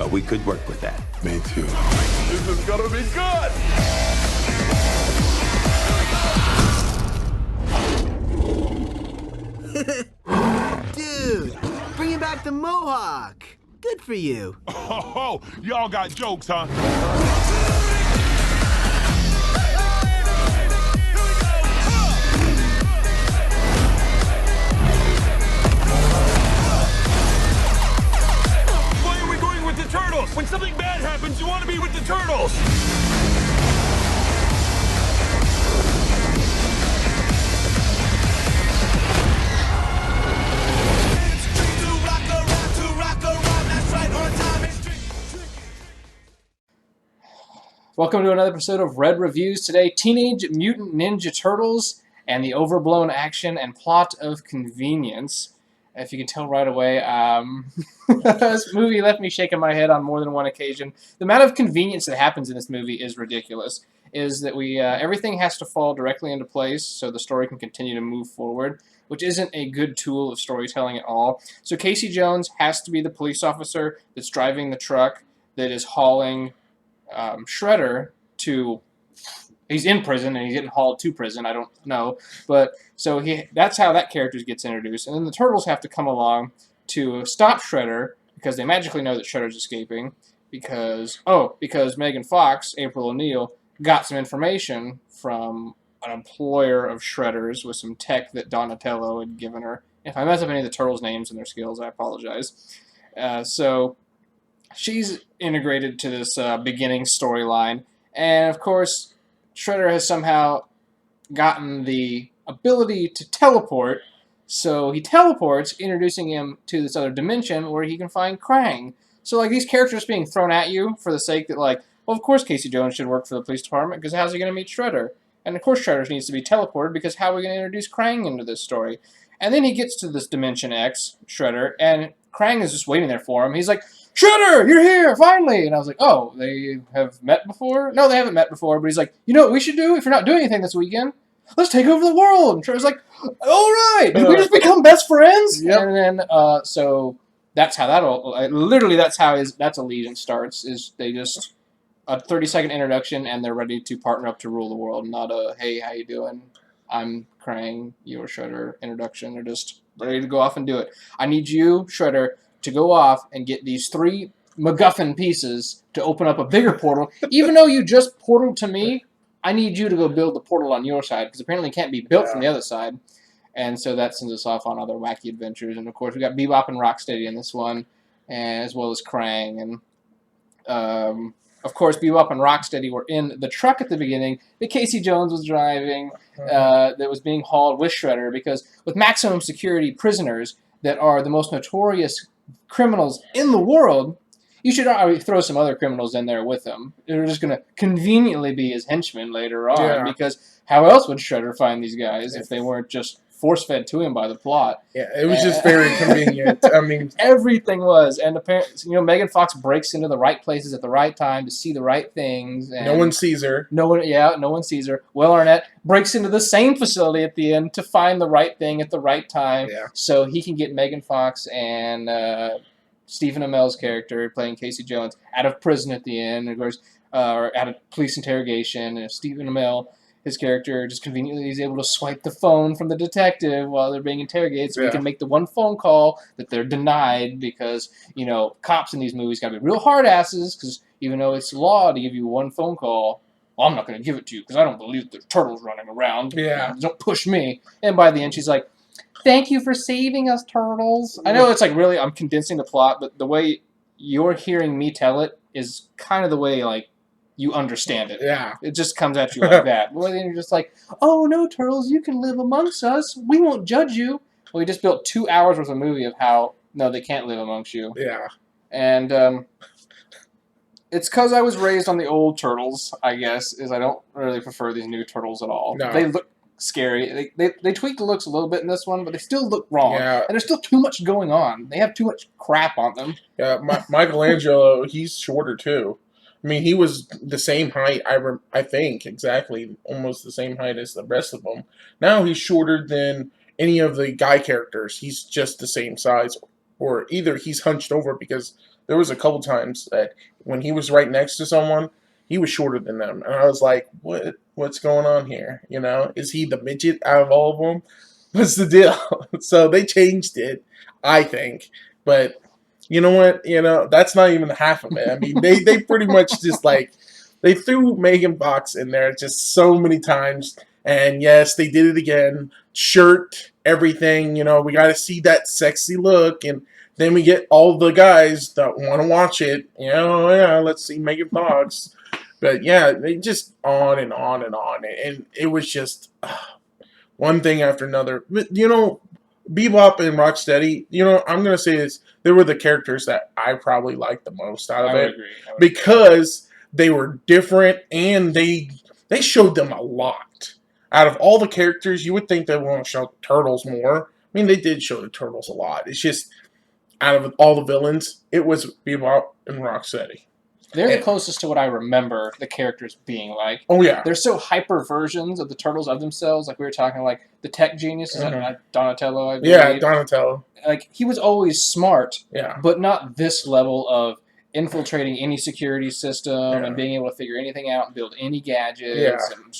we could work with that. Me too. This is gonna be good! Dude, bringing back the mohawk. Good for you. Oh, y'all got jokes, huh? Why are we going with the turtles? When something bad happens, you want to be with the turtles! Welcome to another episode of Red Reviews. Today, Teenage Mutant Ninja Turtles and the overblown action and plot of convenience. If you can tell right away, this movie left me shaking my head on more than one occasion. The amount of convenience that happens in this movie is ridiculous. Is that everything has to fall directly into place so the story can continue to move forward, which isn't a good tool of storytelling at all. So Casey Jones has to be the police officer that's driving the truck that is hauling Shredder to, he's in prison and he's getting hauled to prison, I don't know, but so that's how that character gets introduced, and then the Turtles have to come along to stop Shredder because they magically know that Shredder's escaping because Megan Fox, April O'Neil, got some information from an employer of Shredder's with some tech that Donatello had given her. If I mess up any of the Turtles' names and their skills, I apologize. So she's integrated to this beginning storyline, and of course, Shredder has somehow gotten the ability to teleport, so he teleports, introducing him to this other dimension where he can find Krang. So, like, these characters being thrown at you for the sake that, like, well, of course Casey Jones should work for the police department, because how's he going to meet Shredder? And of course Shredder needs to be teleported, because how are we going to introduce Krang into this story? And then he gets to this Dimension X, Shredder, and Krang is just waiting there for him. He's like, Shredder, you're here, finally! And I was like, oh, they have met before? No, they haven't met before, but he's like, you know what we should do if you're not doing anything this weekend? Let's take over the world! And Shredder's like, alright! Did we just become best friends? Yep. And then, so, that's how that all, literally that's how that's Allegiance starts, is they just, a 30-second introduction, and they're ready to partner up to rule the world, not a, hey, how you doing? I'm Krang, you're Shredder introduction. They're just ready to go off and do it. I need you, Shredder, to go off and get these 3 MacGuffin pieces to open up a bigger portal. Even though you just portaled to me, I need you to go build the portal on your side, because apparently it can't be built from the other side. And so that sends us off on other wacky adventures. And of course, we got Bebop and Rocksteady in this one, and as well as Krang. And of course, Bebop and Rocksteady were in the truck at the beginning that Casey Jones was driving, that was being hauled with Shredder, because with maximum security prisoners that are the most notorious criminals in the world, you should already throw some other criminals in there with them. They're just going to conveniently be his henchmen later on, because how else would Shredder find these guys if they weren't just force-fed to him by the plot? Yeah, it was just very convenient. I mean, everything was, and apparently, Megan Fox breaks into the right places at the right time to see the right things. And no one sees her. No one sees her. Will Arnett breaks into the same facility at the end to find the right thing at the right time, so he can get Megan Fox and Stephen Amell's character playing Casey Jones out of prison at the end, of course, or out of police interrogation. And Stephen Amell, his character, just conveniently is able to swipe the phone from the detective while they're being interrogated, so he can make the one phone call that they're denied, because, cops in these movies got to be real hard asses, because even though it's law to give you one phone call, well, I'm not going to give it to you, because I don't believe there's turtles running around. Yeah. Don't push me. And by the end, she's like, thank you for saving us, Turtles. I know it's like really, I'm condensing the plot, but the way you're hearing me tell it is kind of the way, like, you understand it. Yeah. It just comes at you like that. Well, then you're just like, oh, no, Turtles, you can live amongst us. We won't judge you. Well, we just built 2 hours worth of movie of how, no, they can't live amongst you. Yeah. And it's because I was raised on the old Turtles, I guess, is I don't really prefer these new Turtles at all. No. They look scary. They tweaked the looks a little bit in this one, but they still look wrong. Yeah. And there's still too much going on. They have too much crap on them. Yeah, Michelangelo, he's shorter too. I mean, he was the same height, I think, exactly, almost the same height as the rest of them. Now he's shorter than any of the guy characters. He's just the same size. Or either he's hunched over because there was a couple times that when he was right next to someone, he was shorter than them, and I was like, what's going on here? You know, is he the midget out of all of them? What's the deal? So they changed it, I think, but you know what? You know, that's not even half of it. I mean, they pretty much just like they threw Megan Fox in there just so many times. And yes, they did it again. Shirt, everything, you know, we got to see that sexy look. And then we get all the guys that want to watch it. You know, yeah, let's see Megan Fox. But yeah, they just on and on and on. And it was just one thing after another. But, you know, Bebop and Rocksteady, you know, I'm going to say this. They were the characters that I probably liked the most out of it. Agree. Because they were different and they showed them a lot. Out of all the characters, you would think they want to show Turtles more. I mean, they did show the Turtles a lot. It's just, out of all the villains, it was Bebop and Rocksteady. They're the closest to what I remember the characters being like. Oh, yeah. They're so hyper versions of the Turtles of themselves. Like we were talking, like the tech genius, is that Donatello, I believe? Yeah, Donatello. Like, he was always smart, Yeah. but not this level of infiltrating any security system and being able to figure anything out and build any gadgets and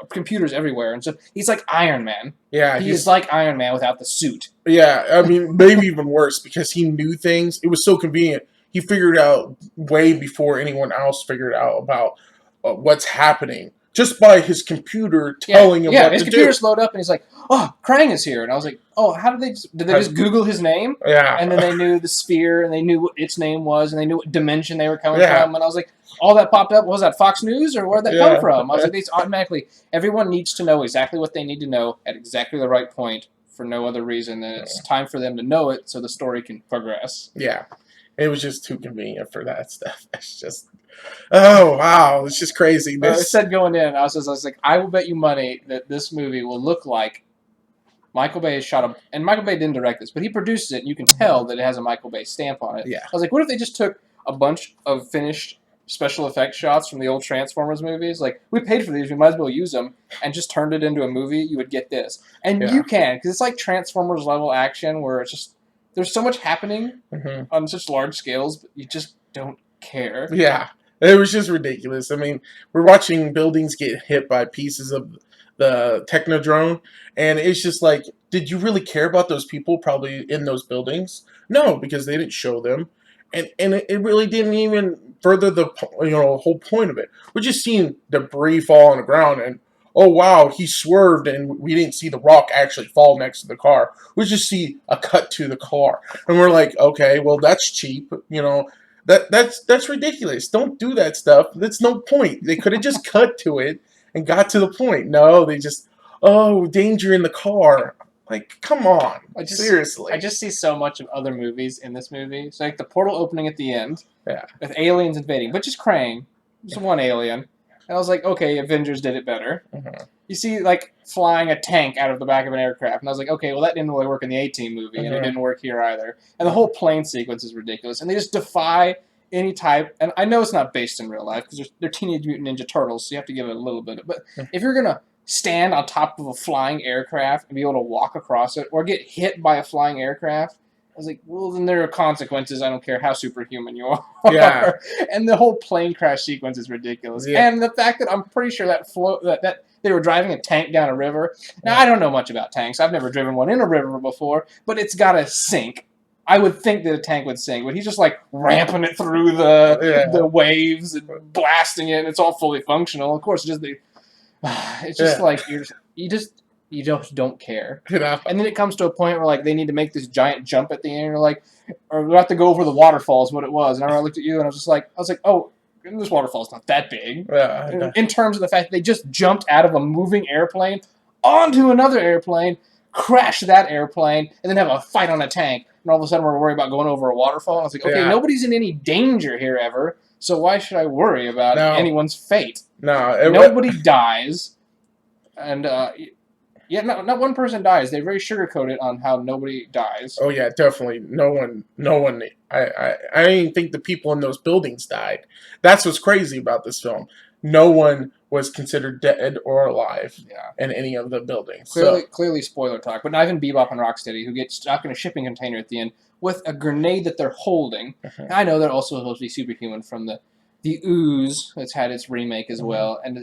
computers everywhere. And so he's like Iron Man. Yeah. He's like Iron Man without the suit. Yeah, I mean, maybe even worse because he knew things. It was so convenient. He figured out way before anyone else figured out about what's happening just by his computer telling him what to do. His computer slowed up and he's like, "Oh, Krang is here," and I was like, "Oh, how did they just Google his name?" Yeah, and then they knew the sphere and they knew what its name was and they knew what dimension they were coming from, and I was like, all that popped up. Was that Fox News or where'd that come from? I was like, these automatically. Everyone needs to know exactly what they need to know at exactly the right point for no other reason than it's time for them to know it so the story can progress. Yeah. It was just too convenient for that stuff. It's just, oh, wow. It's just crazy. I said going in, I was like, I will bet you money that this movie will look like Michael Bay shot and Michael Bay didn't direct this, but he produces it, and you can tell that it has a Michael Bay stamp on it. Yeah. I was like, what if they just took a bunch of finished special effects shots from the old Transformers movies? Like, we paid for these, we might as well use them, and just turned it into a movie, you would get this. And you can, because it's like Transformers level action where it's just, there's so much happening on such large scales, but you just don't care. Yeah. It was just ridiculous. I mean, we're watching buildings get hit by pieces of the Technodrome, and it's just like, did you really care about those people probably in those buildings? No, because they didn't show them. And it really didn't even further the whole point of it. We're just seeing debris fall on the ground, and oh wow, he swerved, and we didn't see the rock actually fall next to the car. We just see a cut to the car, and we're like, okay, well that's cheap, you know. That's ridiculous. Don't do that stuff. That's no point. They could have just cut to it and got to the point. No, they just, oh, danger in the car. Like, come on. Seriously. I just see so much of other movies in this movie. So, like, the portal opening at the end. Yeah. With aliens invading. But just Krang. Just one alien. And I was like, okay, Avengers did it better. You see, like, flying a tank out of the back of an aircraft. And I was like, okay, well, that didn't really work in the A-Team movie. And it didn't work here either. And the whole plane sequence is ridiculous. And they just defy any type. And I know it's not based in real life because they're Teenage Mutant Ninja Turtles. So you have to give it a little bit. But if you're going to stand on top of a flying aircraft and be able to walk across it or get hit by a flying aircraft, I was like, well, then there are consequences. I don't care how superhuman you are. Yeah. And the whole plane crash sequence is ridiculous. Yeah. And the fact that I'm pretty sure that they were driving a tank down a river. Now, I don't know much about tanks. I've never driven one in a river before, but it's got to sink. I would think that a tank would sink, but he's just like ramping it through the waves and blasting it, and it's all fully functional. Of course, it's just like you just don't care. And then it comes to a point where like they need to make this giant jump at the end, or like, or we have to go over the waterfall is what it was. And I looked at you and I was like, oh, this waterfall's not that big. In terms of the fact that they just jumped out of a moving airplane onto another airplane, crashed that airplane, and then have a fight on a tank. And all of a sudden we're worried about going over a waterfall. I was like, okay, nobody's in any danger here ever, so why should I worry about anyone's fate? Nobody dies, and not one person dies. They very sugarcoat it on how nobody dies. Oh yeah, definitely. No one. I didn't even think the people in those buildings died. That's what's crazy about this film. No one was considered dead or alive Yeah. in any of the buildings. Clearly spoiler talk, but not even Bebop and Rocksteady, who get stuck in a shipping container at the end with a grenade that they're holding. Mhm. I know they're also supposed to be superhuman from the Ooze that's had its remake as well, and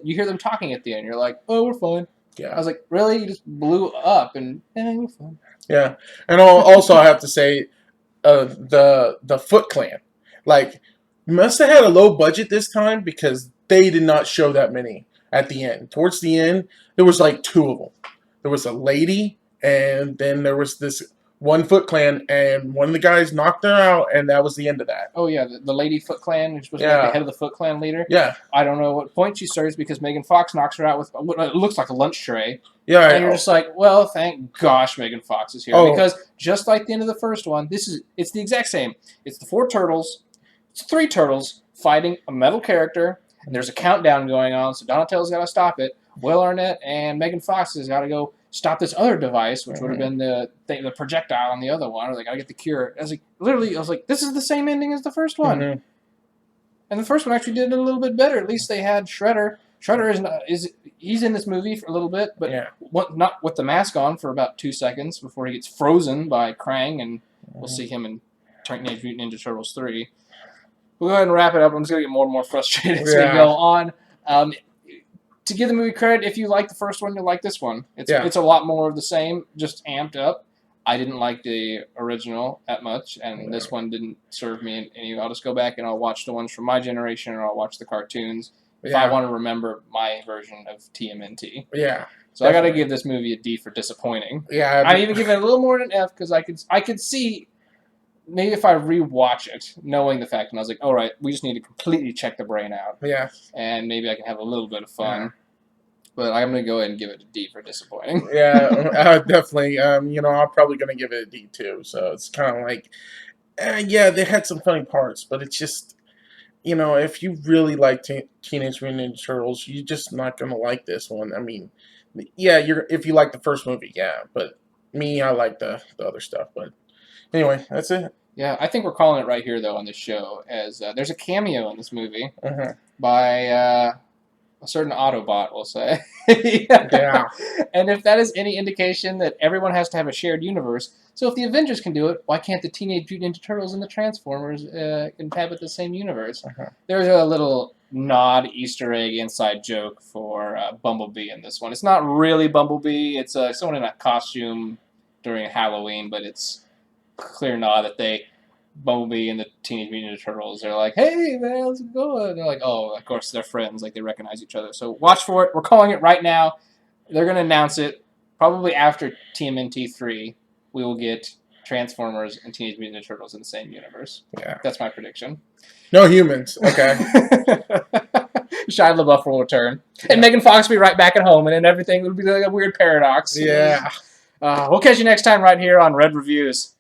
you hear them talking at the end. You're like, oh, we're fine. I Yeah, was like, really? You just blew up, and we're fine. yeah. And also, I have to say, the Foot Clan, like, must have had a low budget this time because they did not show that many at the end. Towards the end, there was like two of them. There was a lady, and then there was this one Foot Clan, and one of the guys knocked her out, and that was the end of that. Oh yeah, the Lady Foot Clan, who's supposed to be like the Yeah. head of the Foot Clan leader. Yeah, I don't know what point she serves because Megan Fox knocks her out with what looks like a lunch tray. yeah. And you're just like, well, thank gosh Megan Fox is here. Oh. Because just like the end of the first one, it's the exact same. It's the four turtles, it's three turtles fighting a metal character, and there's a countdown going on, so Donatello's got to stop it. Will Arnett and Megan Fox has got to go stop this other device, which would have been the projectile on the other one, or they got to get the cure. I was like, this is the same ending as the first one. Mhm. And the first one actually did it a little bit better. At least they had Shredder. Shredder he's in this movie for a little bit, but Yeah. not with the mask on for about 2 seconds before he gets frozen by Krang, and we'll see him in Teenage Mutant Ninja Turtles 3. We'll go ahead and wrap it up. I'm just going to get more and more frustrated as we Yeah. go on. To give the movie credit, if you like the first one, you'll like this one. It's a lot more of the same, just amped up. I didn't like the original that much, and this one didn't serve me any. I'll just go back and I'll watch the ones from my generation, or I'll watch the cartoons if I want to remember my version of TMNT. Yeah. So I got to Definitely. give this movie a D for disappointing. Yeah. I'd even give it a little more than an F because I could see maybe if I rewatch it, knowing the fact, and I was like, all right, we just need to completely check the brain out, Yeah. and maybe I can have a little bit of fun. But I'm going to go ahead and give it a D for disappointing. Yeah, definitely. I'm probably gonna give it a D too. So it's kind of like, yeah, they had some funny parts, but it's just, if you really like Teenage Mutant Ninja Turtles, you're just not gonna like this one. I mean, yeah, if you like the first movie, yeah, but me, I like the other stuff. But anyway, that's it. Yeah, I think we're calling it right here, though, on this show, as there's a cameo in this movie Uh-huh. by a certain Autobot, we'll say. Yeah. And if that is any indication that everyone has to have a shared universe, so if the Avengers can do it, why can't the Teenage Mutant Ninja Turtles and the Transformers inhabit the same universe? Uh-huh. There's a little nod, Easter egg, inside joke for Bumblebee in this one. It's not really Bumblebee. It's someone in a costume during Halloween, but it's clear nod that Bumblebee and the Teenage Mutant Ninja Turtles, they're like, hey, man, how's it going? They're like, oh, of course, they're friends. Like, they recognize each other. So watch for it. We're calling it right now. They're going to announce it probably after TMNT 3. We will get Transformers and Teenage Mutant Ninja Turtles in the same universe. Yeah. That's my prediction. No humans. Okay. Shia LaBeouf will return. And Megan Fox will be right back at home, and then everything will be like a weird paradox. Yeah. We'll catch you next time right here on Red Reviews.